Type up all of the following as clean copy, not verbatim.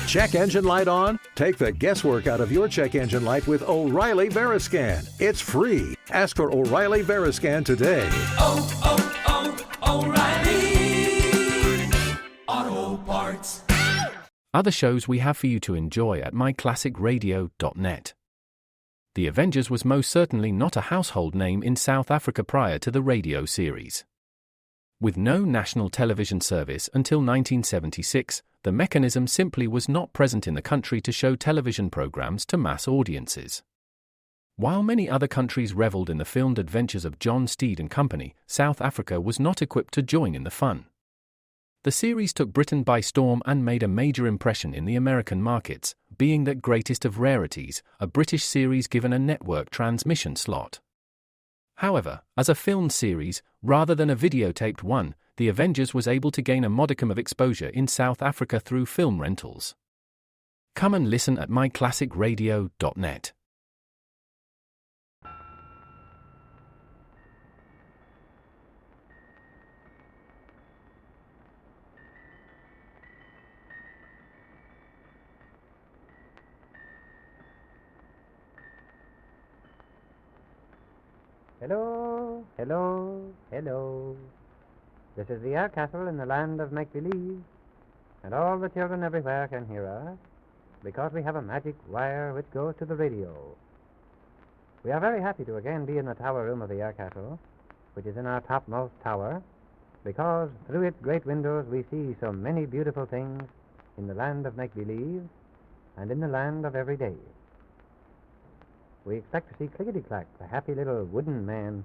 Check engine light on? Take the guesswork out of your check engine light with O'Reilly Veriscan. It's free. Ask for O'Reilly Veriscan today. O'Reilly Auto Parts. Other shows we have for you to enjoy at myclassicradio.net. The Avengers was most certainly not a household name in South Africa prior to the radio series. With no national television service until 1976, the mechanism simply was not present in the country to show television programs to mass audiences. While many other countries reveled in the filmed adventures of John Steed and Company, South Africa was not equipped to join in the fun. The series took Britain by storm and made a major impression in the American markets, being that greatest of rarities, a British series given a network transmission slot. However, as a filmed series, rather than a videotaped one, The Avengers was able to gain a modicum of exposure in South Africa through film rentals. Come and listen at myclassicradio.net. Hello, hello, hello. This is the air castle in the land of make-believe, and all the children everywhere can hear us, because we have a magic wire which goes to the radio. We are very happy to again be in the tower room of the air castle, which is in our topmost tower, because through its great windows we see so many beautiful things in the land of make-believe and in the land of every day. We expect to see Clickety-Clack, the happy little wooden man,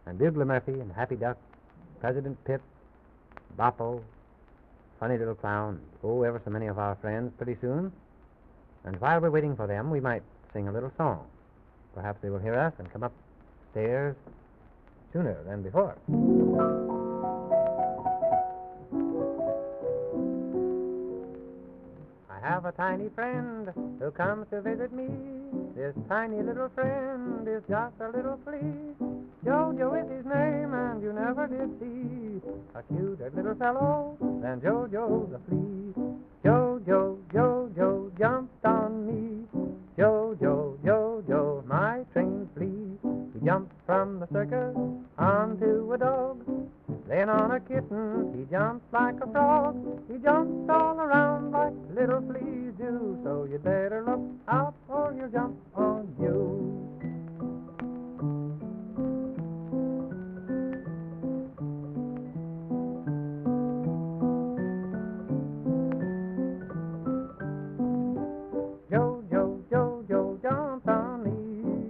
and Bugler Murphy and Happy Duck, President Pip, Boppo, funny little clown, ever so many of our friends pretty soon. And while we're waiting for them, we might sing a little song. Perhaps they will hear us and come upstairs sooner than before. I have a tiny friend who comes to visit me. This tiny little friend is just a little flea. Jojo is his name, and you never did see a cuter little fellow than Jojo the flea. Jojo, Jojo jumped on me. Jojo, Jojo, my trained flea. He jumped from the circus onto a dog, then on a kitten he jumped like a frog. He jumps all around like little fleas do, so you'd better look out or he'll jump on you. Jojo, Jojo jumped on me.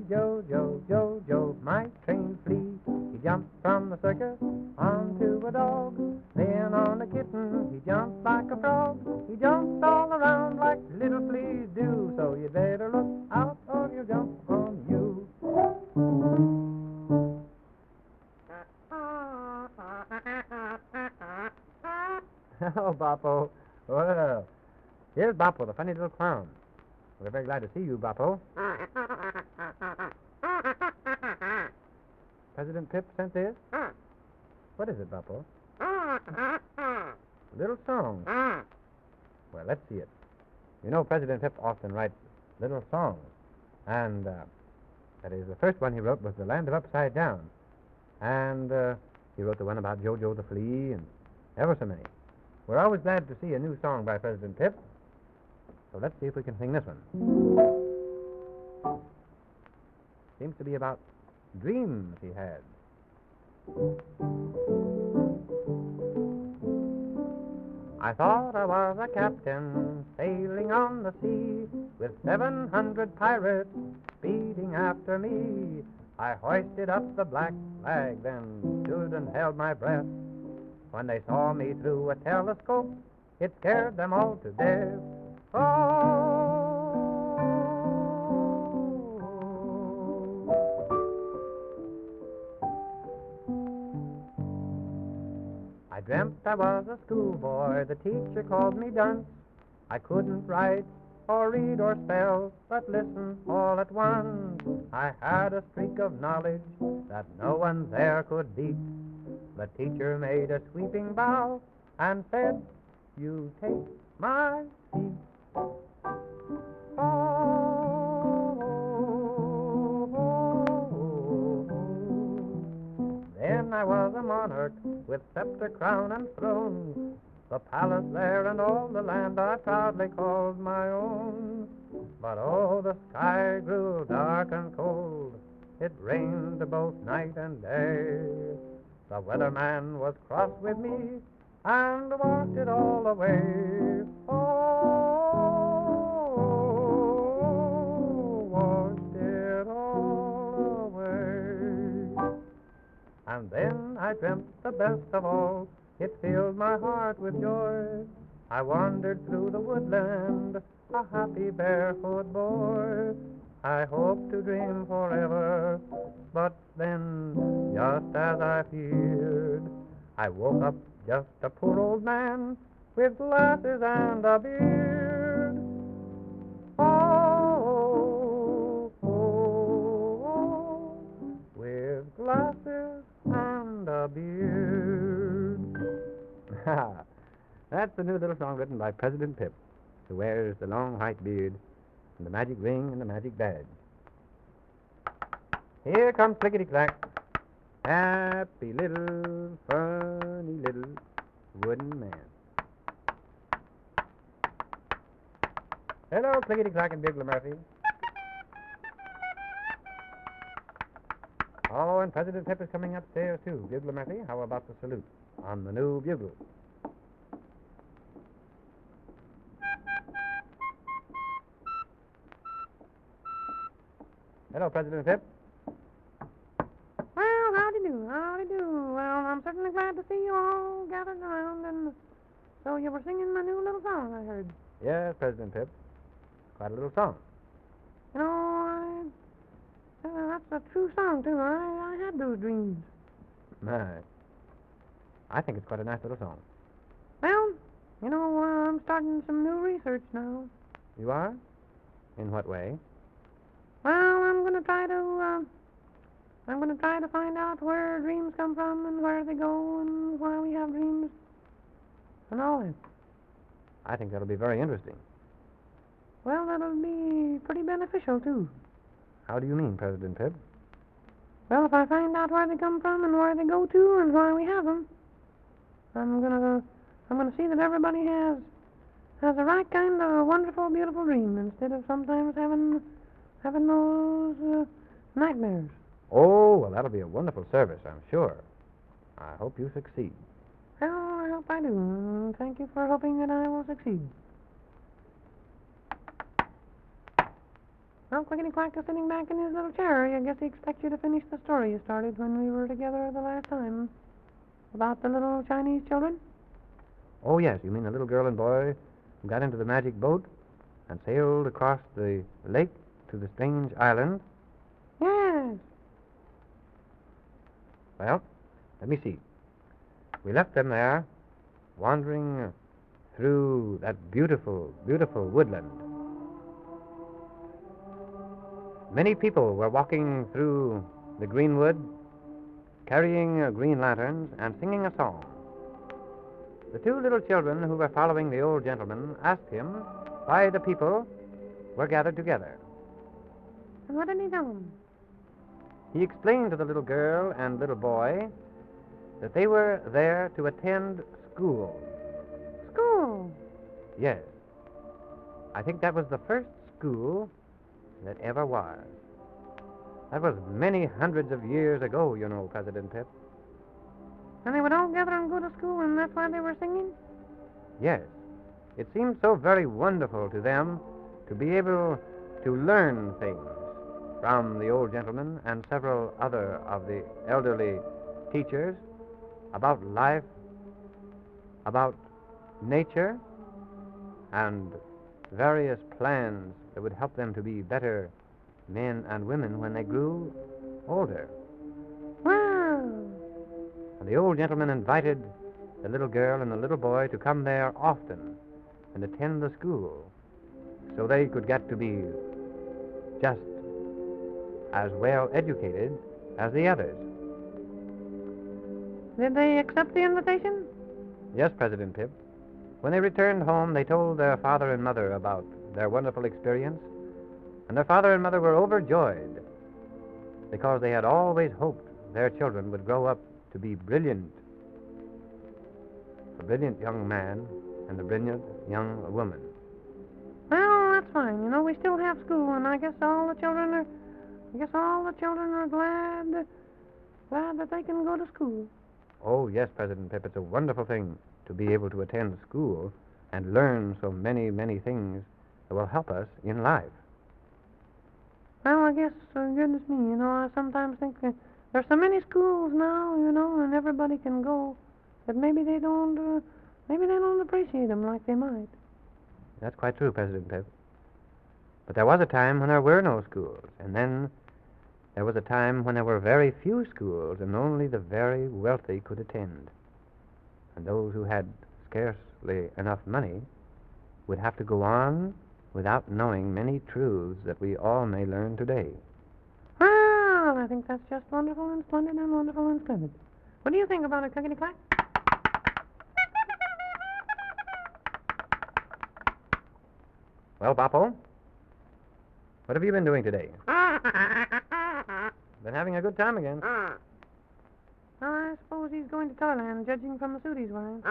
Jojo, Jojo, my trained flea. He jumped from the circus onto a dog, then on a kitten he jumped like a frog. He jumps all around like little fleas do, so you'd better look out or he'll jump on you. Hello, Boppo. Well, here's Boppo, the funny little clown. We're very glad to see you, Boppo. President Pip sent this? What is it, Boppo? A little song. Well, let's see it. You know, President Pip often writes little songs. And, that is, the first one he wrote was The Land of Upside Down. And, he wrote the one about Jojo the Flea and ever so many. We're always glad to see a new song by President Pip. So let's see if we can sing this one. Seems to be about dreams he had. I thought I was a captain sailing on the sea with 700 pirates speeding after me. I hoisted up the black flag, then stood and held my breath. When they saw me through a telescope, it scared them all to death. I dreamt I was a schoolboy, the teacher called me dunce. I couldn't write or read or spell, but listen all at once. I had a streak of knowledge that no one there could beat. The teacher made a sweeping bow and said, "You take my seat." with scepter, crown, and throne. The palace there and all the land I proudly called my own. But oh, the sky grew dark and cold. It rained both night and day. The weatherman was cross with me and washed it all away. Oh, washed it all away. And then I dreamt the best of all. It filled my heart with joy. I wandered through the woodland, a happy barefoot boy. I hope to dream forever, but then, just as I feared, I woke up just a poor old man with glasses and a beard. Oh, oh, oh, with glasses and a beard. That's the new little song written by President Pip, who wears the long white beard and the magic ring and the magic badge. Here comes Clickety-Clack, happy little, funny little wooden man. Hello, Clickety-Clack and Bugler Murphy. Oh, and President Pip is coming upstairs, too. Bugler Murphy, how about the salute on the new bugle? Hello, President Pip. Well, howdy do, howdy do. Well, I'm certainly glad to see you all gathered around, and so you were singing my new little song, I heard. Yes, President Pip. Quite a little song. You know, that's a true song, too. I had those dreams. My. I think it's quite a nice little song. Well, you know, I'm starting some new research now. You are? In what way? Well, I'm going to try to find out where dreams come from and where they go and why we have dreams and all that. I think that'll be very interesting. Well, that'll be pretty beneficial, too. How do you mean, President Pip? Well, if I find out where they come from and where they go to and why we have them, I'm gonna see that everybody has the right kind of wonderful, beautiful dream instead of sometimes having those nightmares. Oh, well, that'll be a wonderful service, I'm sure. I hope you succeed. Well, I hope I do. Thank you for hoping that I will succeed. Well, Clickety-Clack is sitting back in his little chair. I guess he expects you to finish the story you started when we were together the last time. About the little Chinese children? Oh, yes, you mean the little girl and boy who got into the magic boat and sailed across the lake to the strange island? Yes. Well, let me see. We left them there, wandering through that beautiful, beautiful woodland. Many people were walking through the greenwood, carrying green lanterns and singing a song. The two little children who were following the old gentleman asked him why the people were gathered together. And what did he tell them? He explained to the little girl and little boy that they were there to attend school. School? Yes. I think that was the first school that ever was. That was many hundreds of years ago, you know, President Pip. And they would all gather and go to school, and that's why they were singing? Yes. It seemed so very wonderful to them to be able to learn things from the old gentleman and several other of the elderly teachers about life, about nature, and various plans that would help them to be better men and women when they grew older. Wow! And the old gentleman invited the little girl and the little boy to come there often and attend the school so they could get to be just as well educated as the others. Did they accept the invitation? Yes, President Pip. When they returned home, they told their father and mother about their wonderful experience, and their father and mother were overjoyed because they had always hoped their children would grow up to be brilliant the brilliant young man and the brilliant young woman. Well, that's fine. You know, we still have school, and I guess all the children are glad that they can go to school. Oh, yes, President Pip, it's a wonderful thing to be able to attend school and learn so many, many things that will help us in life. Well, I guess, goodness me, you know, I sometimes think there's so many schools now, you know, and everybody can go, that maybe they don't appreciate them like they might. That's quite true, President Pip. But there was a time when there were no schools, and then there was a time when there were very few schools, and only the very wealthy could attend. And those who had scarcely enough money would have to go on without knowing many truths that we all may learn today. Well, I think that's just wonderful and splendid and wonderful and splendid. What do you think about it, Clickety-Clack? Well, Boppo, what have you been doing today? Been having a good time again. Well, I suppose he's going to Thailand, judging from the suit he's wearing.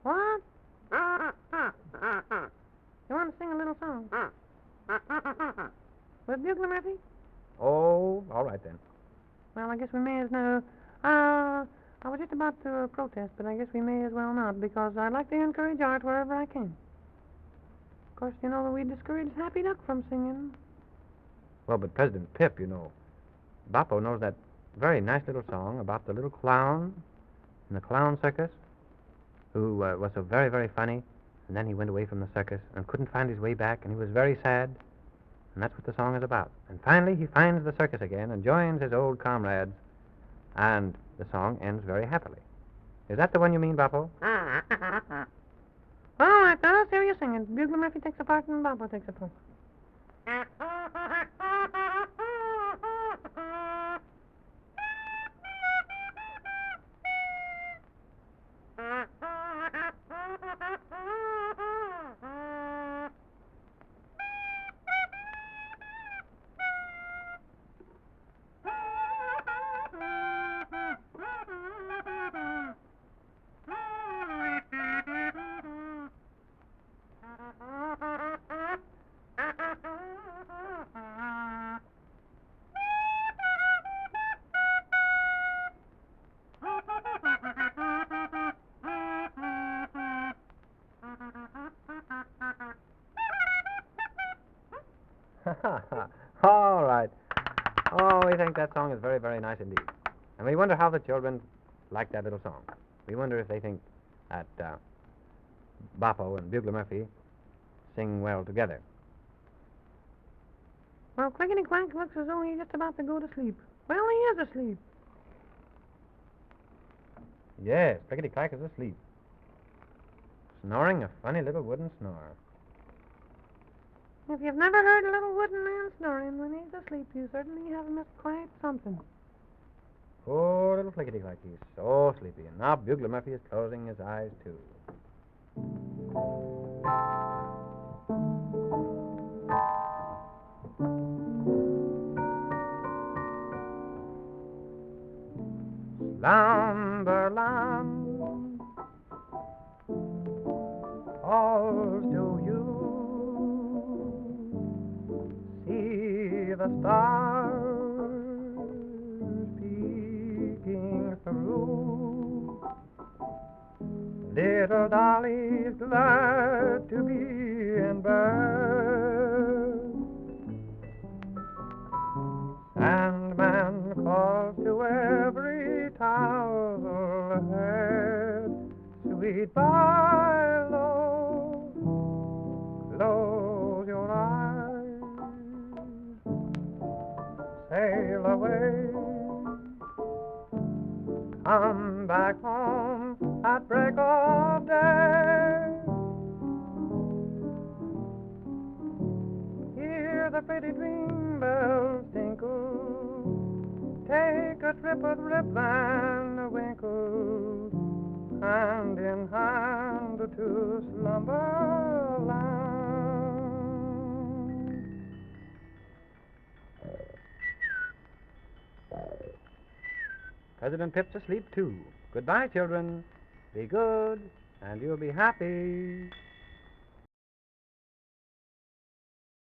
What? You want to sing a little song? With Bugler Murphy? Oh, all right then. Well, I guess we may as well. I was just about to protest, but I guess we may as well not, because I like to encourage art wherever I can. Of course, you know that we discourage Happy Duck from singing. Well, but President Pip, you know, Boppo knows that very nice little song about the little clown in the clown circus who was so very, very funny, and then he went away from the circus and couldn't find his way back, and he was very sad, and that's what the song is about. And finally he finds the circus again and joins his old comrades, and the song ends very happily. Is that the one you mean, Boppo? All right, now let's hear you sing it. Bugler Murphy takes a part and Boppo takes a part. All right. Oh, we think that song is very, very nice indeed. And we wonder how the children like that little song. We wonder if they think that Boppo and Bugler Murphy sing well together. Well, Clickety-Clack looks as though he's just about to go to sleep. Well, he is asleep. Yes, Clickety-Clack is asleep. Snoring a funny little wooden snore. If you've never heard a little wooden man snoring when he's asleep, you certainly have missed quite something. Poor little Clickety-Clack, he's so sleepy. And now Bugler Murphy is closing his eyes, too. Slumberland calls to you. See the stars peeking through. Little Dolly's glad to be in bed. Sandman calls to every tousle head. Sweet Philo, close your eyes. Sail away. Come back home at break of day. Hear the pretty dream bells tinkle. Take a trip with Rip Van Winkle, hand in hand to slumberland. President Pip's asleep, too. Goodbye, children. Be good, and you'll be happy.